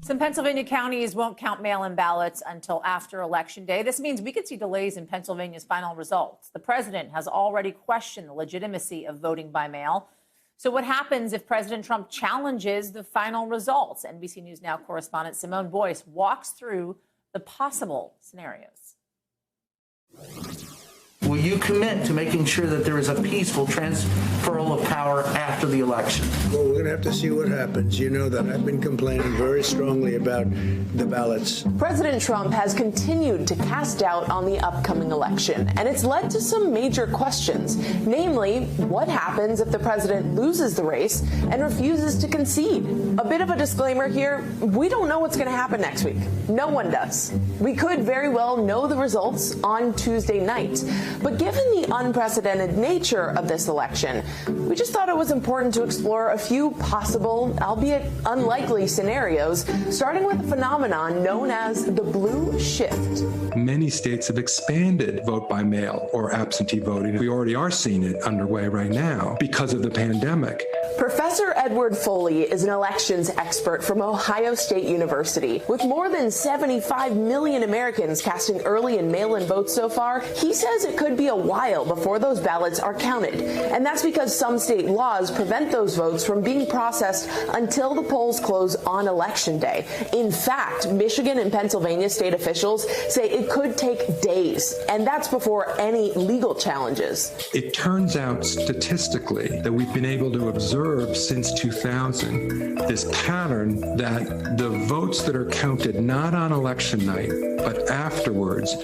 Some Pennsylvania counties won't count mail-in ballots until after Election Day. This means we could see delays in Pennsylvania's final results. The president has already questioned the legitimacy of voting by mail. So what happens if President Trump challenges the final results? NBC News Now correspondent Simone Boyce walks through the possible scenarios. Will you commit to making sure that there is a peaceful transferal of power after the election? Well, we're going to have to see what happens. You know that I've been complaining very strongly about the ballots. President Trump has continued to cast doubt on the upcoming election, and it's led to some major questions. Namely, what happens if the president loses the race and refuses to concede? A bit of a disclaimer here, we don't know what's going to happen next week. No one does. We could very well know the results on Tuesday night. But given the unprecedented nature of this election, we just thought it was important to explore a few possible, albeit unlikely, scenarios, starting with a phenomenon known as the blue shift. Many states have expanded vote by mail or absentee voting. We already are seeing it underway right now because of the pandemic. Professor Edward FOLEY is an elections expert from Ohio State University. With more than 75 million Americans casting early and mail-in votes so far, he says it could be a while before those ballots are counted. And that's because some state laws prevent those votes from being processed until the polls close on Election Day. In fact, Michigan and Pennsylvania state officials say it could take days, and that's before any legal challenges. It turns out statistically that we've been able to observe since 2000 this pattern that the votes that are counted not on election night but afterwards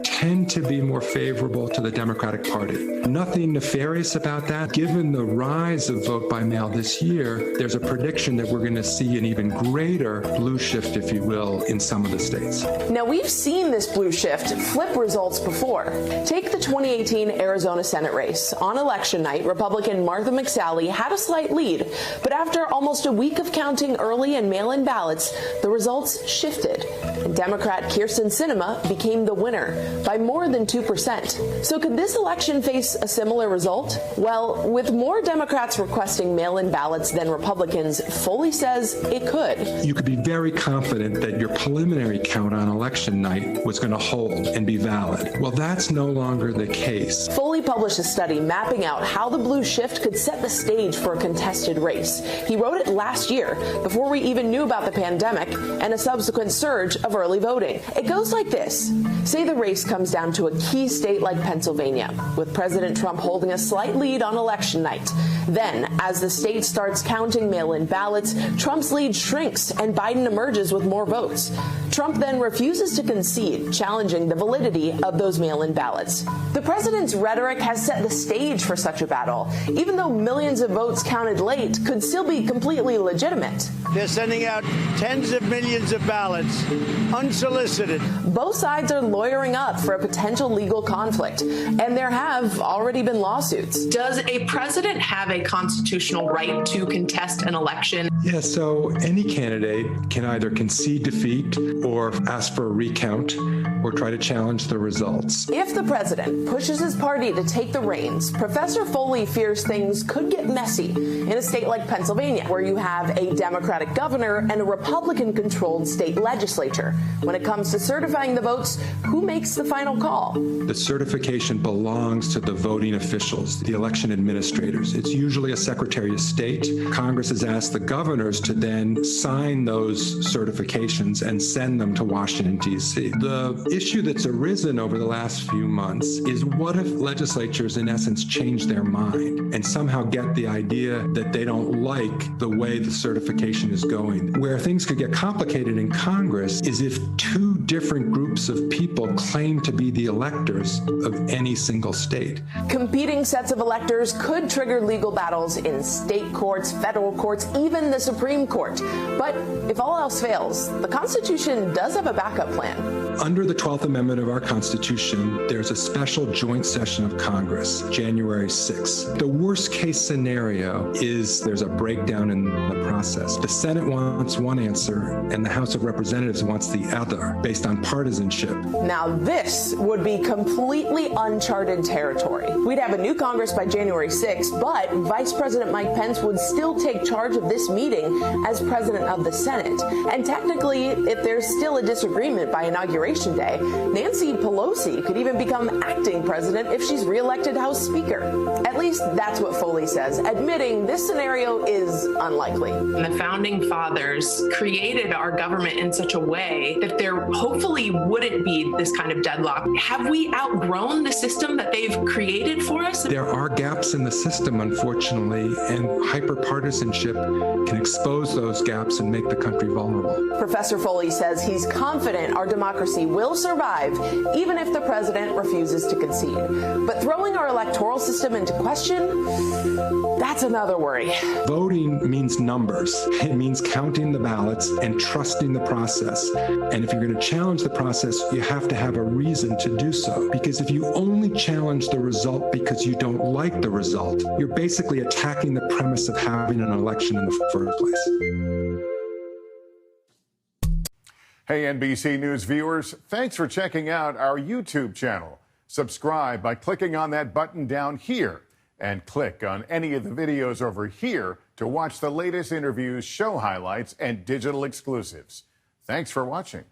tend to be more favorable to the Democratic Party. Nothing nefarious about that. Given the rise of vote by mail this year, there's a prediction that we're going to see an even greater blue shift, if you will, in some of the states. Now, we've seen this blue shift flip results before. Take the 2018 Arizona Senate race. On election night, Republican Martha McSally had a slight lead, but after almost a week of counting early and mail-in ballots, the results shifted, and Democrat Kyrsten Sinema became the winner by more than 2%. So could this election face a similar result? Well, with more Democrats requesting mail-in ballots than Republicans, FOLEY says it could. You could be very confident that your preliminary count on election night was going to hold and be valid. Well, that's no longer the case. FOLEY published a study mapping out how the blue shift could set the stage for a contested race. He wrote it last year, before we even knew about the pandemic and a subsequent surge of early voting. It goes like this. Say the race comes down to a key state like Pennsylvania, with President Trump holding a slight lead on election night. Then, as the state starts counting mail-in ballots, Trump's lead shrinks and Biden emerges with more votes. Trump then refuses to concede, challenging the validity of those mail-in ballots. The president's rhetoric has set the stage for such a battle, even though millions of votes counted late could still be completely legitimate. They're sending out tens of millions of ballots, unsolicited. Both sides are lawyering up for a potential legal conflict, and there have already been lawsuits. Does a president have a constitutional right to contest an election? Yeah, so any candidate can either concede defeat or ask for a recount or try to challenge the results. If the president pushes his party to take the reins, Professor FOLEY fears things could get messy in a state like Pennsylvania, where you have a Democratic governor and a Republican-controlled state legislature. When it comes to certifying the votes, who makes the final call? The certification belongs to the voting officials, the election administrators. It's usually a Secretary of State. Congress has asked the governors to then sign those certifications and send them to Washington, D.C. The issue that's arisen over the last few months is what if legislatures, in essence, change their mind and somehow get the idea that they don't like the way the certification is going? Where things could get complicated in Congress is if two different groups of people claim to be the electors of any single state. Competing sets of electors could trigger legal battles in state courts, federal courts, even the Supreme Court. But if all else fails, the Constitution does have a backup plan. Under the 12th Amendment of our Constitution, there's a special joint session of Congress, January 6th. The worst case scenario is there's a breakdown in the process. The Senate wants one answer and the House of Representatives wants the other, based on partisanship. Now this would be completely uncharted territory. We'd have a new Congress by January 6th, but Vice President Mike Pence would still take charge of this meeting as president of the Senate. And technically, if there's still a disagreement by Inauguration Day, Nancy Pelosi could even become acting president if she's reelected House Speaker. At least that's what FOLEY says, admitting this scenario is unlikely. The founding fathers created our government in such a way that there hopefully wouldn't be this kind of deadlock. Have we outgrown the system that they've created for us? There are gaps in the system, unfortunately, and hyperpartisanship can expose those gaps and make the country vulnerable. Professor FOLEY says he's confident our democracy will survive even if the president refuses to concede. But throwing our electoral system into question, that's another worry. Voting means numbers. It means counting the ballots and trusting the process. And if you're going to challenge the process, you have to have a reason to do so. Because if you only challenge the result because you don't like the result, you're basically attacking the premise of having an election in the first place. Hey, NBC News viewers, thanks for checking out our YouTube channel. Subscribe by clicking on that button down here and click on any of the videos over here to watch the latest interviews, show highlights, and digital exclusives. Thanks for watching.